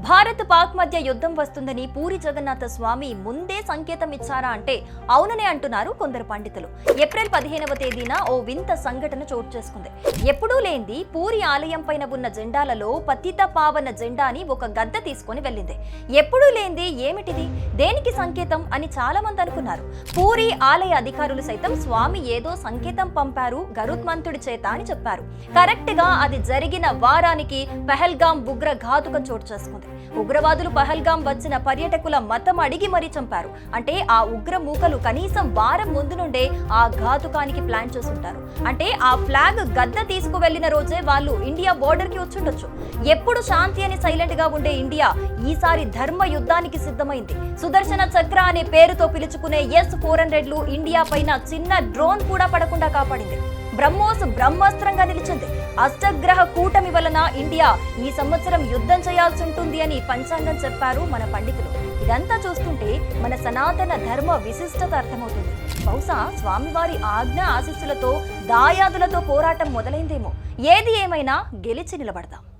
భారత్ పాక్ మధ్య యుద్ధం వస్తుందని పూరి జగన్నాథ స్వామి ముందే సంకేతం ఇచ్చారా అంటే అవుననే అంటున్నారు కొందరు పండితులు. ఏప్రిల్ 15వ తేదీన ఓ వింత సంఘటన చోటు చేసుకుంది. ఎప్పుడూ లేంది పూరి ఆలయం పైన ఉన్న జెండాలలో పతిత పావన జెండాని ఒక గద్ద తీసుకొని వెళ్ళింది. ఎప్పుడూ లేంది ఏమిటిది, దేనికి సంకేతం అని చాలా మంది అనుకున్నారు. పూరి ఆలయ అధికారులు సైతం స్వామి ఏదో సంకేతం పంపారు గరుత్మంతుడి చేత అని చెప్పారు. కరెక్ట్ గా అది జరిగిన వారానికి పహల్గాం ఉగ్ర ఘాతుకం చోటు చేసుకుంది. ఉగ్రవాదులు పహల్గాం వచ్చిన పర్యాటకుల మతం అడిగి మరీ చంపారు. అంటే ఆ ఉగ్ర మూకలు కనీసం వారం ముందు నుండే ఆ ఘాతుకానికి ప్లాన్ చేస్తుంటారు. అంటే ఆ ఫ్లాగ్ గద్ద తీసుకువెళ్లిన రోజే వాళ్ళు ఇండియా బోర్డర్ కి వచ్చుండొచ్చు. ఎప్పుడు శాంతి అని సైలెంట్ గా ఉండే ఇండియా ఈసారి ధర్మ యుద్ధానికి సిద్ధమైంది. సుదర్శన చక్ర అనే పేరుతో పిలుచుకునే S-400లు ఇండియా పైన చిన్న డ్రోన్ కూడా పడకుండా కాపాడింది. బ్రహ్మోస్ బ్రహ్మాస్త్రంగా నిలిచింది. అష్టగ్రహ కూటమి వలన ఇండియా ఈ సంవత్సరం యుద్ధం చేయాల్సి ఉంటుంది అని పంచాంగం చెప్పారు మన పండితులు. ఇదంతా చూస్తుంటే మన సనాతన ధర్మ విశిష్టత అర్థమవుతుంది. బహుశా స్వామివారి ఆజ్ఞ ఆశీస్సులతో దాయాదులతో పోరాటం మొదలైందేమో. ఏది ఏమైనా గెలిచి నిలబడతాం.